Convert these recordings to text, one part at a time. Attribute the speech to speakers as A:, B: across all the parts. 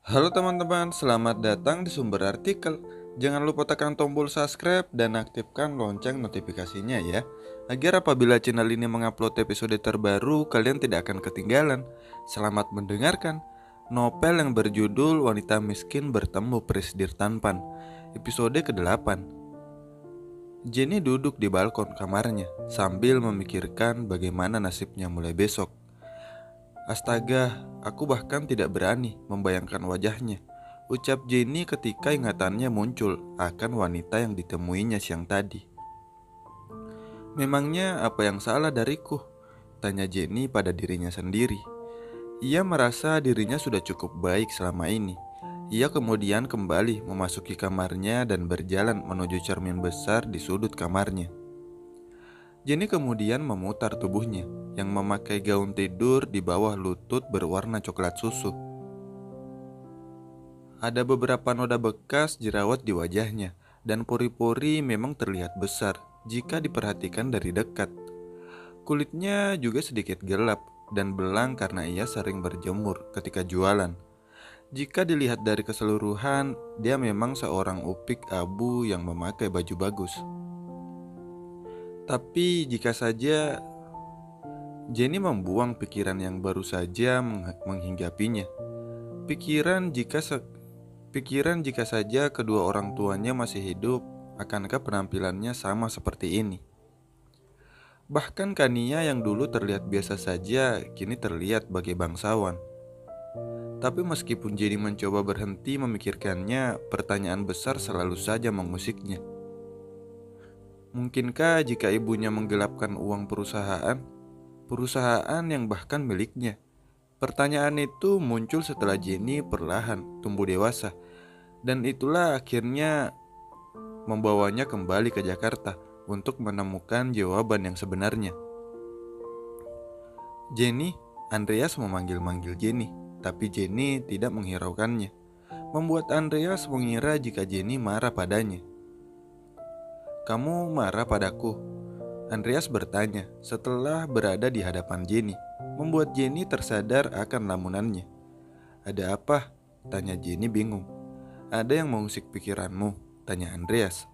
A: Halo teman-teman, selamat datang di Sumber Artikel. Jangan lupa tekan tombol subscribe dan aktifkan lonceng notifikasinya ya, agar apabila channel ini mengupload episode terbaru, kalian tidak akan ketinggalan. Selamat mendengarkan. Novel yang berjudul Wanita Miskin Bertemu Presidir Tampan, episode ke-8. Jenny duduk di balkon kamarnya sambil memikirkan bagaimana nasibnya mulai besok. Astaga, aku bahkan tidak berani membayangkan wajahnya, ucap Jenny ketika ingatannya muncul akan wanita yang ditemuinya siang tadi. Memangnya apa yang salah dariku? Tanya Jenny pada dirinya sendiri. Ia merasa dirinya sudah cukup baik selama ini. Ia kemudian kembali memasuki kamarnya dan berjalan menuju cermin besar di sudut kamarnya. Jenny kemudian memutar tubuhnya yang memakai gaun tidur di bawah lutut berwarna coklat susu. Ada beberapa noda bekas jerawat di wajahnya dan pori-pori memang terlihat besar jika diperhatikan dari dekat. Kulitnya juga sedikit gelap dan belang karena ia sering berjemur ketika jualan. Jika dilihat dari keseluruhan, dia memang seorang upik abu yang memakai baju bagus. Tapi jika saja Jenny membuang pikiran yang baru saja menghinggapinya. Pikiran jika saja kedua orang tuanya masih hidup, akankah penampilannya sama seperti ini? Bahkan Kania yang dulu terlihat biasa saja, kini terlihat bagai bangsawan. Tapi meskipun Jenny mencoba berhenti memikirkannya, pertanyaan besar selalu saja mengusiknya. Mungkinkah jika ibunya menggelapkan uang perusahaan yang bahkan miliknya? Pertanyaan itu muncul setelah Jenny perlahan tumbuh dewasa, dan itulah akhirnya membawanya kembali ke Jakarta untuk menemukan jawaban yang sebenarnya. Jenny, Andreas memanggil-manggil Jenny, tapi Jenny tidak menghiraukannya, membuat Andreas mengira jika Jenny marah padanya. "Kamu marah padaku?" Andreas bertanya setelah berada di hadapan Jenny, membuat Jenny tersadar akan lamunannya. "Ada apa?" tanya Jenny bingung. "Ada yang mengusik pikiranmu?" tanya Andreas.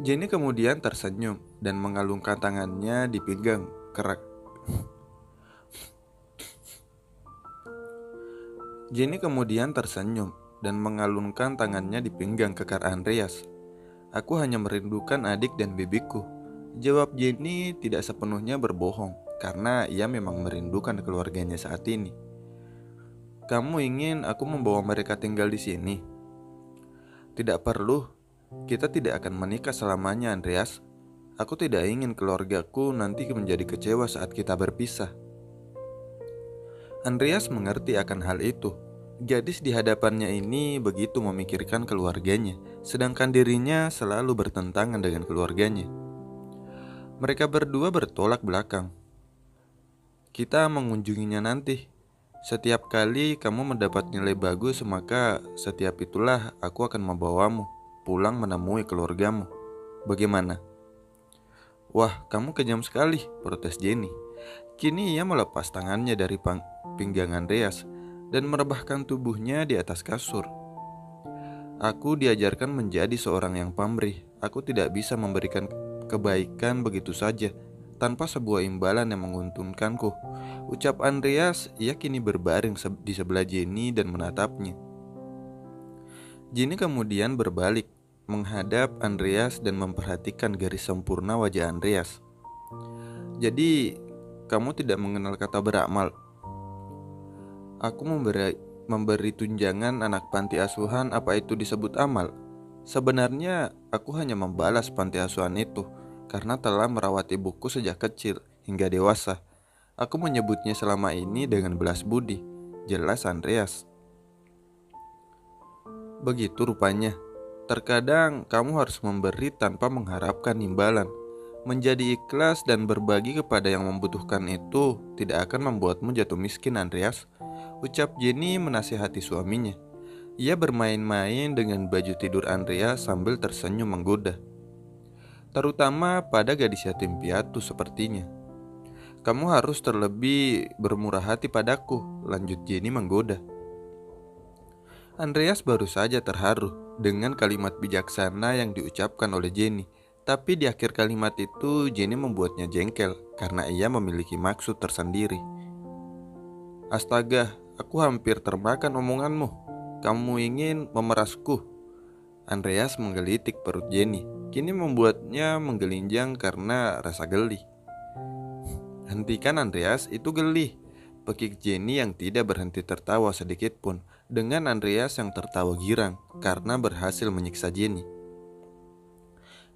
A: Jenny kemudian tersenyum dan mengalungkan tangannya di pinggang kerak. Jenny kemudian tersenyum dan mengalunkan tangannya di pinggang kekar Andreas. "Aku hanya merindukan adik dan bibiku," jawab Jenny tidak sepenuhnya berbohong, karena ia memang merindukan keluarganya saat ini. "Kamu ingin aku membawa mereka tinggal di sini?" "Tidak perlu, kita tidak akan menikah selamanya, Andreas. Aku tidak ingin keluargaku nanti menjadi kecewa saat kita berpisah." Andreas mengerti akan hal itu. Gadis di hadapannya ini begitu memikirkan keluarganya, sedangkan dirinya selalu bertentangan dengan keluarganya. Mereka berdua bertolak belakang. "Kita mengunjunginya nanti. Setiap kali kamu mendapat nilai bagus, maka setiap itulah aku akan membawamu pulang menemui keluargamu. Bagaimana?" "Wah, kamu kejam sekali," protes Jenny. Kini ia melepas tangannya dari pinggang Andreas dan merebahkan tubuhnya di atas kasur. "Aku diajarkan menjadi seorang yang pamrih. Aku tidak bisa memberikan kebaikan begitu saja tanpa sebuah imbalan yang menguntungkanku," ucap Andreas. Ia kini berbaring di sebelah Jenny dan menatapnya. Jenny kemudian berbalik menghadap Andreas dan memperhatikan garis sempurna wajah Andreas. "Jadi, kamu tidak mengenal kata beramal?" "Aku memberi tunjangan anak panti asuhan, apa itu disebut amal? Sebenarnya aku hanya membalas panti asuhan itu karena telah merawat ibuku sejak kecil hingga dewasa. Aku menyebutnya selama ini dengan belas budi," jelas Andreas. "Begitu rupanya. Terkadang kamu harus memberi tanpa mengharapkan imbalan. Menjadi ikhlas dan berbagi kepada yang membutuhkan itu tidak akan membuatmu jatuh miskin, Andreas," ucap Jenny menasihati suaminya. Ia bermain-main dengan baju tidur Andreas sambil tersenyum menggoda, terutama pada gadis yatim piatu sepertinya. Kamu harus terlebih bermurah hati padaku, lanjut Jenny menggoda. Andreas baru saja terharu dengan kalimat bijaksana yang diucapkan oleh Jenny. Tapi di akhir kalimat itu Jenny membuatnya jengkel karena ia memiliki maksud tersendiri. Astaga, aku hampir termakan omonganmu. Kamu ingin memerasku? Andreas menggelitik perut Jenny. Kini membuatnya menggelinjang karena rasa geli. Hentikan Andreas, itu geli. Pekik Jenny yang tidak berhenti tertawa sedikit pun, dengan Andreas yang tertawa girang karena berhasil menyiksa Jenny.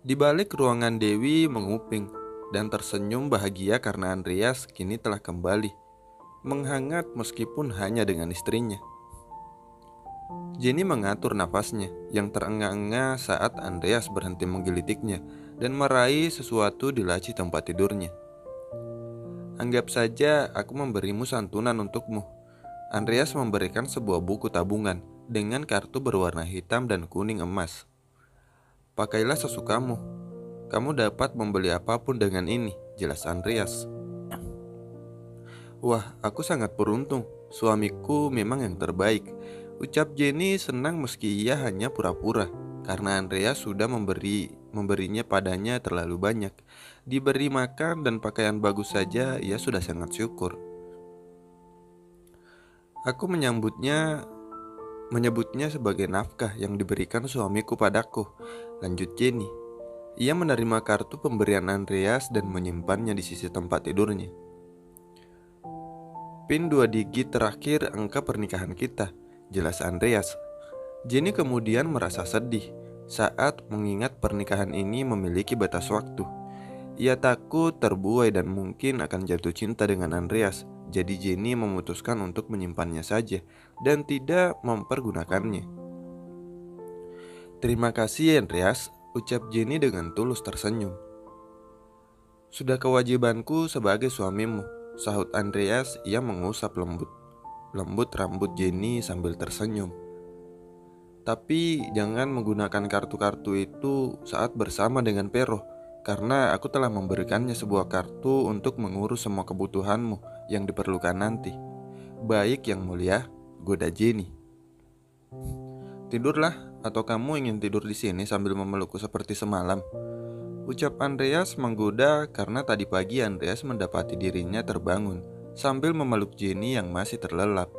A: Di balik ruangan Dewi menguping dan tersenyum bahagia karena Andreas kini telah kembali menghangat meskipun hanya dengan istrinya. Jenny mengatur nafasnya yang terengah-engah saat Andreas berhenti menggelitiknya dan meraih sesuatu di laci tempat tidurnya. Anggap saja aku memberimu santunan untukmu. Andreas memberikan sebuah buku tabungan dengan kartu berwarna hitam dan kuning emas. Pakailah sesukamu. Kamu dapat membeli apapun dengan ini, jelas Andreas. Wah, aku sangat beruntung. Suamiku memang yang terbaik, ucap Jenny senang meski ia hanya pura-pura karena Andreas sudah memberinya padanya terlalu banyak. Diberi makan dan pakaian bagus saja ia sudah sangat syukur. Aku menyebutnya sebagai nafkah yang diberikan suamiku padaku, lanjut Jenny. Ia menerima kartu pemberian Andreas dan menyimpannya di sisi tempat tidurnya. PIN 2 digit terakhir angka pernikahan kita, jelas Andreas. Jenny kemudian merasa sedih saat mengingat pernikahan ini memiliki batas waktu. Ia takut terbuai dan mungkin akan jatuh cinta dengan Andreas. Jadi Jenny memutuskan untuk menyimpannya saja dan tidak mempergunakannya. Terima kasih Andreas, ucap Jenny dengan tulus tersenyum. Sudah kewajibanku sebagai suamimu, sahut Andreas. Ia mengusap lembut rambut Jenny sambil tersenyum. Tapi jangan menggunakan kartu-kartu itu saat bersama dengan Pero, karena aku telah memberikannya sebuah kartu untuk mengurus semua kebutuhanmu yang diperlukan nanti. Baik yang mulia, goda Jenny. Tidurlah, atau kamu ingin tidur di sini sambil memelukku seperti semalam? Ucap Andreas menggoda karena tadi pagi Andreas mendapati dirinya terbangun sambil memeluk Jenny yang masih terlelap.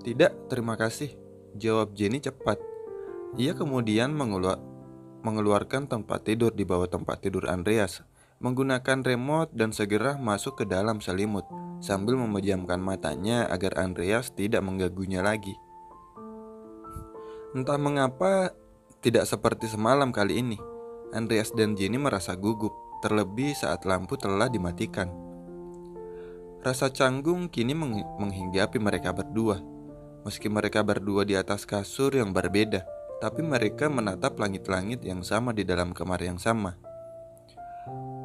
A: Tidak, terima kasih, jawab Jenny cepat. Ia kemudian mengeluarkan tempat tidur di bawah tempat tidur Andreas, menggunakan remote dan segera masuk ke dalam selimut sambil memejamkan matanya agar Andreas tidak mengganggunya lagi. Entah mengapa tidak seperti semalam kali ini, Andreas dan Jenny merasa gugup, terlebih saat lampu telah dimatikan. Rasa canggung kini menghinggapi mereka berdua. Meski mereka berdua di atas kasur yang berbeda, tapi mereka menatap langit-langit yang sama di dalam kamar yang sama.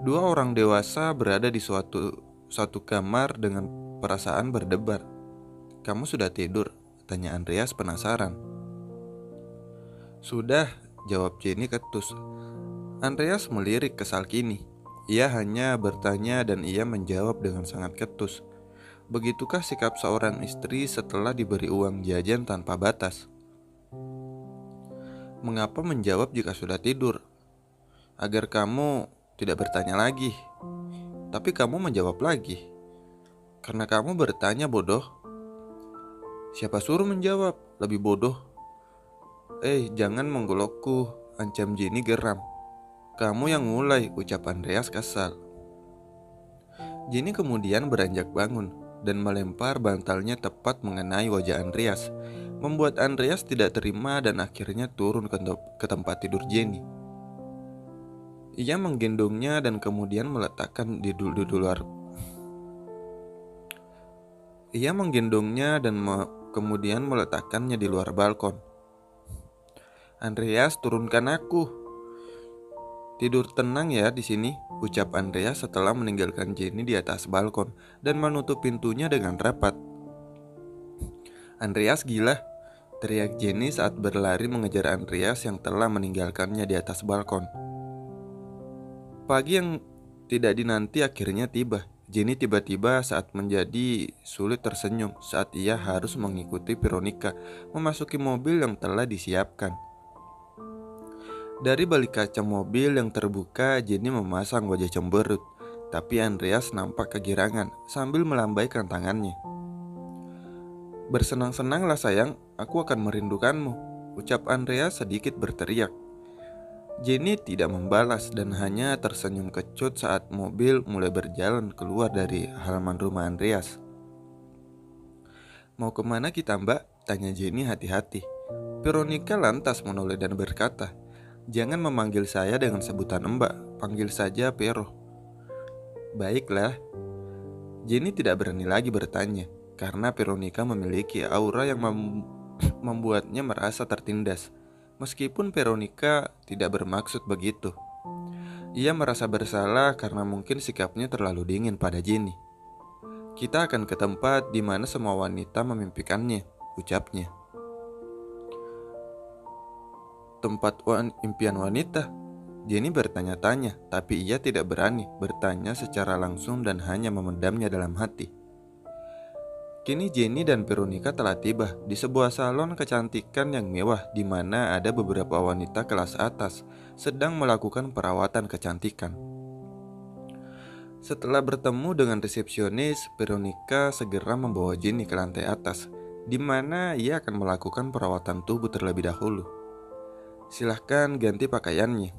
A: Dua orang dewasa berada di satu kamar dengan perasaan berdebar. Kamu sudah tidur? Tanya Andreas penasaran. Sudah, jawab Jenny ketus. Andreas melirik kesal kini. Ia hanya bertanya dan ia menjawab dengan sangat ketus. Begitukah sikap seorang istri setelah diberi uang jajan tanpa batas? Mengapa menjawab jika sudah tidur? Agar kamu tidak bertanya lagi. Tapi kamu menjawab lagi. Karena kamu bertanya, bodoh. Siapa suruh menjawab? Lebih bodoh. Jangan menggolokku, ancam Jenny geram. Kamu yang mulai, ucap Andreas kesal. Jenny kemudian beranjak bangun dan melempar bantalnya tepat mengenai wajah Andreas, membuat Andreas tidak terima dan akhirnya turun ke tempat tidur Jenny. Ia menggendongnya dan kemudian meletakkan kemudian meletakkannya di luar balkon. Andreas, turunkan aku. Tidur tenang ya di sini, ucap Andreas setelah meninggalkan Jenny di atas balkon dan menutup pintunya dengan rapat. Andreas gila, teriak Jenny saat berlari mengejar Andreas yang telah meninggalkannya di atas balkon. Pagi yang tidak dinanti akhirnya tiba. Jenny tiba-tiba saat menjadi sulit tersenyum saat ia harus mengikuti Veronica memasuki mobil yang telah disiapkan. Dari balik kaca mobil yang terbuka, Jenny memasang wajah cemberut, tapi Andreas nampak kegirangan sambil melambaikan tangannya. "Bersenang-senanglah sayang, aku akan merindukanmu," ucap Andreas sedikit berteriak. Jenny tidak membalas dan hanya tersenyum kecut saat mobil mulai berjalan keluar dari halaman rumah Andreas. "Mau kemana kita, Mbak?" tanya Jenny hati-hati. Veronica lantas menoleh dan berkata, "Jangan memanggil saya dengan sebutan Mbak, panggil saja Pero." "Baiklah." Jenny tidak berani lagi bertanya, karena Veronica memiliki aura yang membuatnya merasa tertindas. Meskipun Veronica tidak bermaksud begitu. Ia merasa bersalah karena mungkin sikapnya terlalu dingin pada Jenny. "Kita akan ke tempat di mana semua wanita memimpikannya," ucapnya. "Tempat impian wanita?" Jenny bertanya-tanya, tapi ia tidak berani bertanya secara langsung dan hanya memendamnya dalam hati. Kini Jenny dan Veronica telah tiba di sebuah salon kecantikan yang mewah di mana ada beberapa wanita kelas atas sedang melakukan perawatan kecantikan. Setelah bertemu dengan resepsionis, Veronica segera membawa Jenny ke lantai atas, di mana ia akan melakukan perawatan tubuh terlebih dahulu. "Silahkan ganti pakaiannya."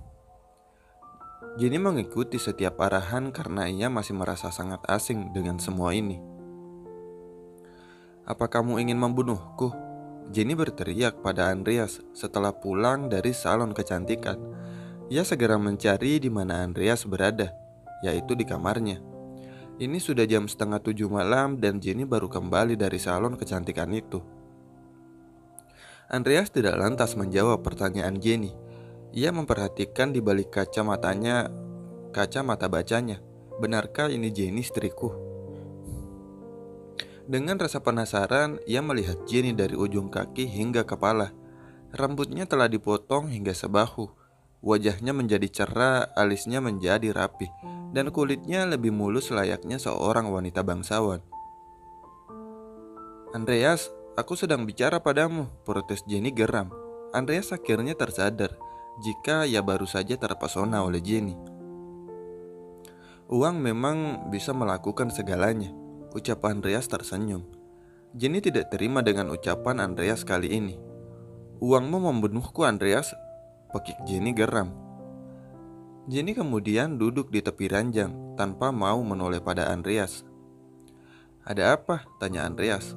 A: Jenny mengikuti setiap arahan karena ia masih merasa sangat asing dengan semua ini. "Apa kamu ingin membunuhku?" Jenny berteriak pada Andreas setelah pulang dari salon kecantikan. Ia segera mencari di mana Andreas berada, yaitu di kamarnya. Ini sudah jam 6:30 malam dan Jenny baru kembali dari salon kecantikan itu. Andreas tidak lantas menjawab pertanyaan Jenny. Ia memperhatikan di balik kaca mata bacanya. "Benarkah ini Jenny, istriku?" Dengan rasa penasaran, ia melihat Jenny dari ujung kaki hingga kepala. Rambutnya telah dipotong hingga sebahu. Wajahnya menjadi cerah, alisnya menjadi rapi, dan kulitnya lebih mulus layaknya seorang wanita bangsawan. "Andreas, aku sedang bicara padamu," protes Jenny geram. Andreas akhirnya tersadar jika ia baru saja terpesona oleh Jenny. "Uang memang bisa melakukan segalanya," ucap Andreas tersenyum. Jenny tidak terima dengan ucapan Andreas kali ini. "Uangmu membunuhku, Andreas," pekik Jenny geram. Jenny kemudian duduk di tepi ranjang tanpa mau menoleh pada Andreas. "Ada apa?" tanya Andreas.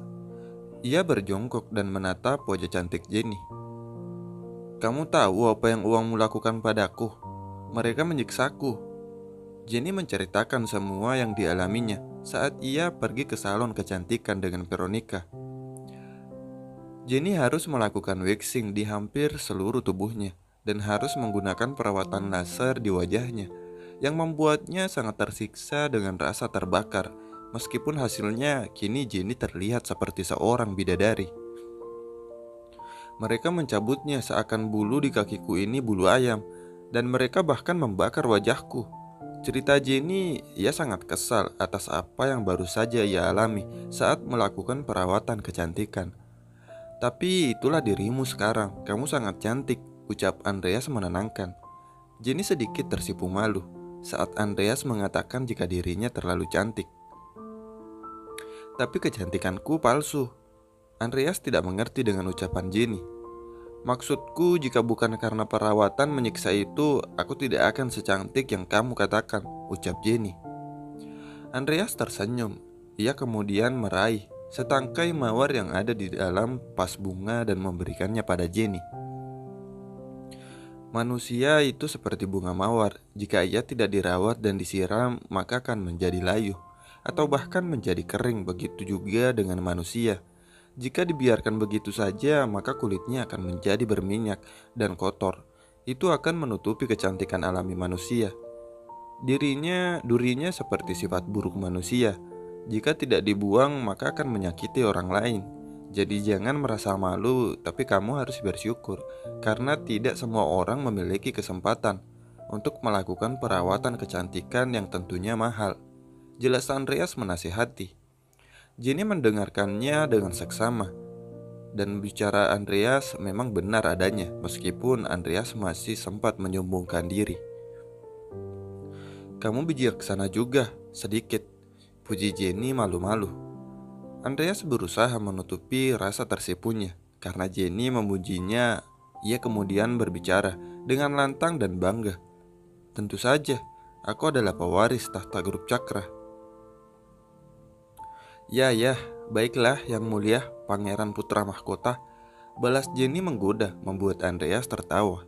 A: Ia berjongkok dan menatap wajah cantik Jenny. "Kamu tahu apa yang uangmu lakukan padaku? Mereka menyiksaku." Jenny menceritakan semua yang dialaminya saat ia pergi ke salon kecantikan dengan Veronica. Jenny harus melakukan waxing di hampir seluruh tubuhnya dan harus menggunakan perawatan laser di wajahnya yang membuatnya sangat tersiksa dengan rasa terbakar. Meskipun hasilnya kini Jenny terlihat seperti seorang bidadari. Mereka mencabutnya seakan bulu di kakiku ini bulu ayam, dan mereka bahkan membakar wajahku. Cerita Jenny, ia sangat kesal atas apa yang baru saja ia alami saat melakukan perawatan kecantikan. "Tapi itulah dirimu sekarang, kamu sangat cantik," ucap Andreas menenangkan. Jenny sedikit tersipu malu saat Andreas mengatakan jika dirinya terlalu cantik. "Tapi kecantikanku palsu." Andreas tidak mengerti dengan ucapan Jenny. "Maksudku, jika bukan karena perawatan menyiksa itu, aku tidak akan secantik yang kamu katakan," ucap Jenny. Andreas tersenyum. Ia kemudian meraih setangkai mawar yang ada di dalam vas bunga dan memberikannya pada Jenny. "Manusia itu seperti bunga mawar. Jika ia tidak dirawat dan disiram, maka akan menjadi layu atau bahkan menjadi kering. Begitu juga dengan manusia. Jika dibiarkan begitu saja, maka kulitnya akan menjadi berminyak dan kotor. Itu akan menutupi kecantikan alami manusia. Durinya seperti sifat buruk manusia. Jika tidak dibuang, maka akan menyakiti orang lain. Jadi jangan merasa malu, tapi kamu harus bersyukur karena tidak semua orang memiliki kesempatan untuk melakukan perawatan kecantikan yang tentunya mahal. jelas Andreas menasihati. Jenny mendengarkannya dengan seksama. Dan bicara Andreas memang benar adanya, meskipun Andreas masih sempat menyombongkan diri. "Kamu bijaksana juga, sedikit," puji Jenny malu-malu. Andreas berusaha menutupi rasa tersipunya. Karena Jenny memujinya, ia kemudian berbicara dengan lantang dan bangga. "Tentu saja, aku adalah pewaris tahta grup Cakra." "Ya, ya, baiklah yang mulia Pangeran Putra Mahkota," balas Jenny menggoda, membuat Andreas tertawa.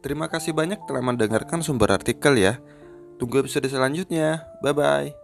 A: Terima kasih banyak telah mendengarkan sumber artikel ya. Tunggu episode selanjutnya. Bye-bye.